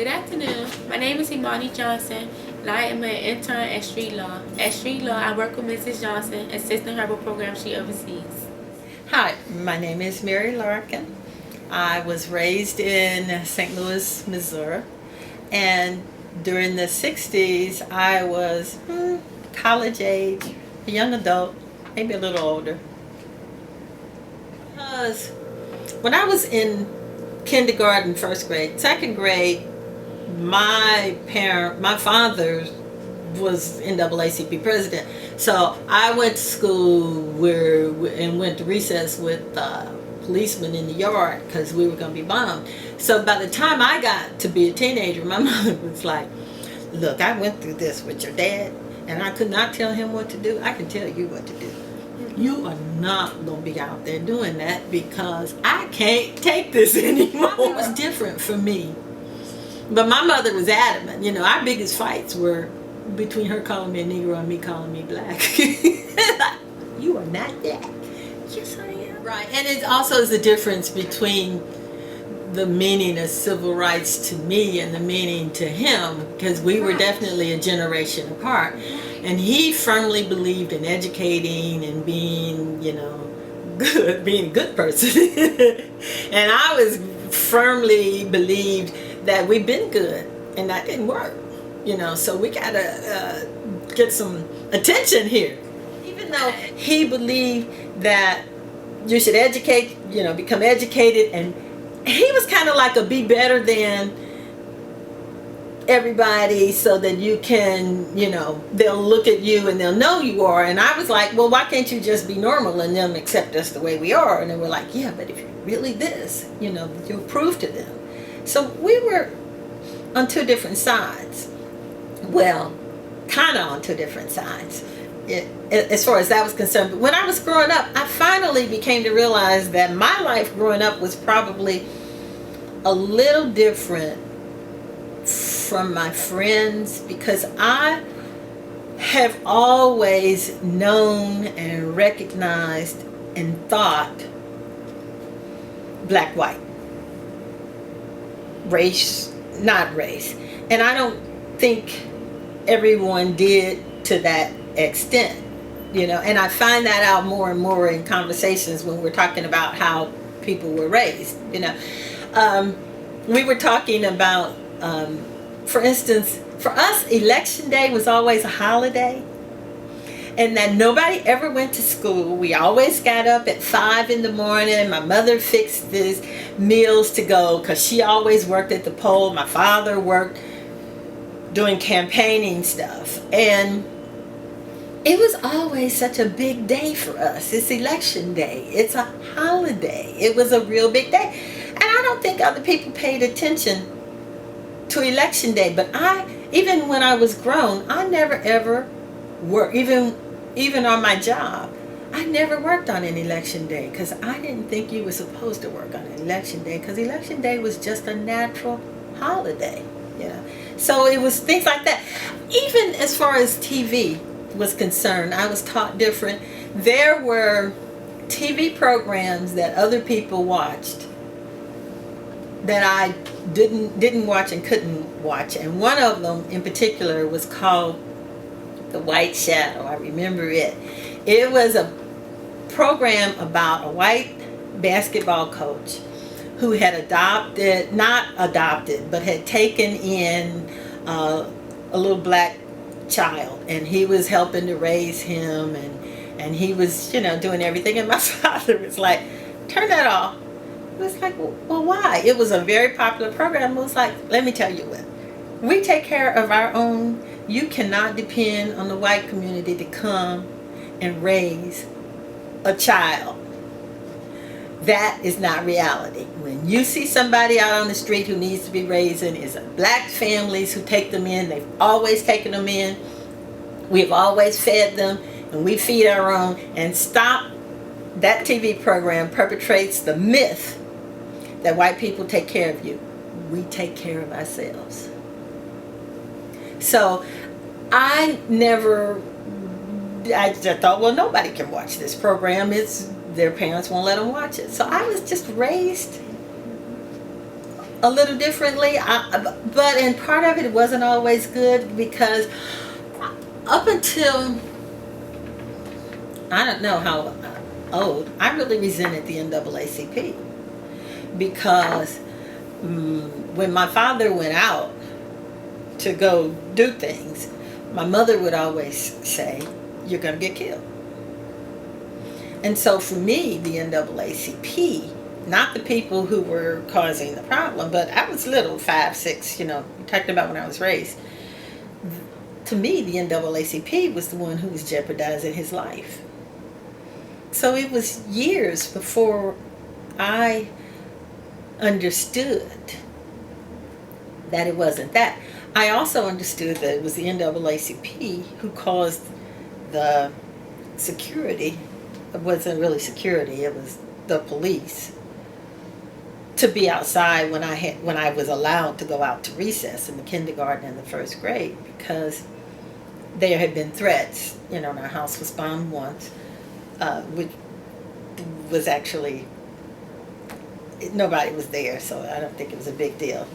Good afternoon. My name is Imani Johnson, and I am an intern at Street Law. At Street Law, I work with Mrs. Johnson, assisting her with programs she oversees. Hi, my name is Mary Larkin. I was raised in St. Louis, Missouri, and during the 60s, I was college age, a young adult, maybe a little older. Because when I was in kindergarten, first grade, second grade, my father was NAACP president, so I went to school and went to recess with policemen in the yard because we were going to be bombed. So by the time I got to be a teenager, my mother was like, "Look, I went through this with your dad, and I could not tell him what to do. I can tell you what to do. You are not going to be out there doing that because I can't take this anymore." It was different for me. But my mother was adamant. Our biggest fights were between her calling me a Negro and me calling me black. You are not that. Yes, I am. Right. And it also is the difference between the meaning of civil rights to me and the meaning to him, because we were definitely a generation apart. And he firmly believed in educating and being, good, being a good person. And I was firmly believed that we've been good, and that didn't work. So we gotta get some attention here. Even though he believed that you should educate, become educated, and he was kind of like a be better than everybody so that you can, they'll look at you and they'll know you are. And I was like, well, why can't you just be normal and them accept us the way we are? And they were like, yeah, but if you're really this, you'll prove to them. So we were on two different sides. Well, kind of on two different sides as far as that was concerned. But when I was growing up, I finally became to realize that my life growing up was probably a little different from my friends, because I have always known and recognized and thought black, white, race, not race. And I don't think everyone did to that extent, and I find that out more and more in conversations when we're talking about how people were raised. We were talking about, for instance, for us, Election Day was always a holiday, and that nobody ever went to school. We always got up at 5 in the morning. My mother fixed these meals to go because she always worked at the poll. My father worked doing campaigning stuff, and it was always such a big day for us. It's Election Day. It's a holiday. It was a real big day, and I don't think other people paid attention to Election Day. But even when I was grown, I never ever worked, even on my job, I never worked on an Election Day because I didn't think you were supposed to work on an Election Day, because Election Day was just a natural holiday. So it was things like that. Even as far as TV was concerned, I was taught different. There were TV programs that other people watched that I didn't watch and couldn't watch, and one of them in particular was called The White Shadow. I remember it. It was a program about a white basketball coach who had not adopted, but had taken in a little black child, and he was helping to raise him, and he was, doing everything. And my father was like, "Turn that off." It was like, well, why? It was a very popular program. It was like, let me tell you what, we take care of our own. You cannot depend on the white community to come and raise a child. That is not reality. When you see somebody out on the street who needs to be raising, it's black families who take them in. They've always taken them in. We've always fed them, and we feed our own. And stop. That TV program perpetrates the myth that white people take care of you. We take care of ourselves. So I just thought, well, nobody can watch this program. Their parents won't let them watch it. So I was just raised a little differently. But and part of it wasn't always good because up until I don't know how old, I really resented the NAACP because when my father went out to go do things, my mother would always say, "You're going to get killed." And so for me, the NAACP, not the people who were causing the problem, but I was little, 5, 6, talking about when I was raised. To me, the NAACP was the one who was jeopardizing his life. So it was years before I understood that it wasn't that. I also understood that it was the NAACP who caused the security. It wasn't really security, it was the police, to be outside when I was allowed to go out to recess in the kindergarten and the first grade, because there had been threats. Our house was bombed once, which was actually, nobody was there, so I don't think it was a big deal.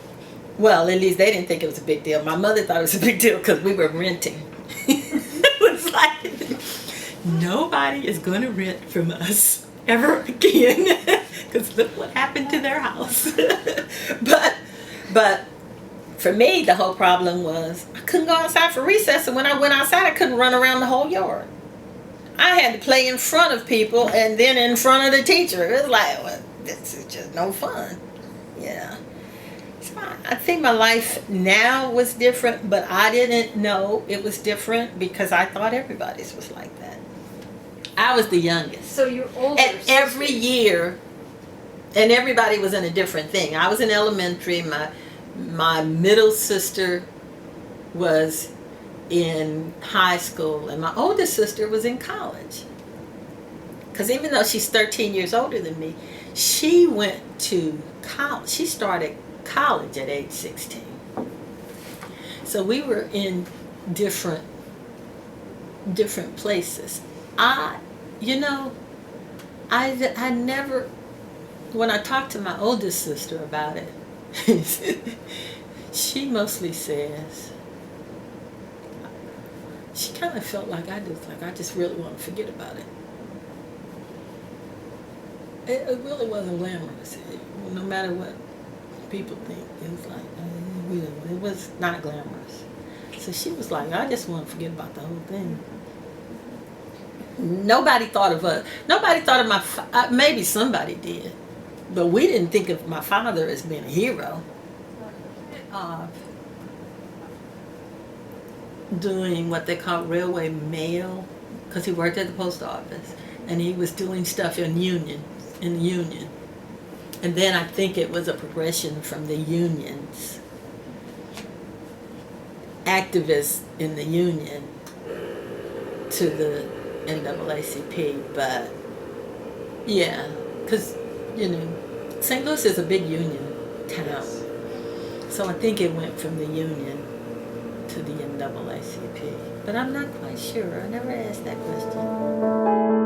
Well, at least they didn't think it was a big deal. My mother thought it was a big deal because we were renting. It was like, nobody is going to rent from us ever again because look what happened to their house. but for me, the whole problem was I couldn't go outside for recess, and when I went outside, I couldn't run around the whole yard. I had to play in front of people and then in front of the teacher. It was like, well, this is just no fun. Yeah. So I think my life now was different, but I didn't know it was different because I thought everybody's was like that. I was the youngest. So you're older. And every year, and everybody was in a different thing. I was in elementary. My middle sister was in high school, and my oldest sister was in college. Because even though she's 13 years older than me, she went to college. She started college at age 16. So we were in different places. I never, when I talked to my oldest sister about it, she mostly says, she kind of felt like I just really want to forget about it. It really wasn't glamorous. No matter what people think, it was like, it was not glamorous. So she was like, I just want to forget about the whole thing. Nobody thought of my, maybe somebody did, but we didn't think of my father as being a hero. Doing what they call railway mail, because he worked at the post office, and he was doing stuff in the union. And then I think it was a progression from the unions, activists in the union, to the NAACP. But yeah, because St. Louis is a big union town, so I think it went from the union to the NAACP. But I'm not quite sure. I never asked that question.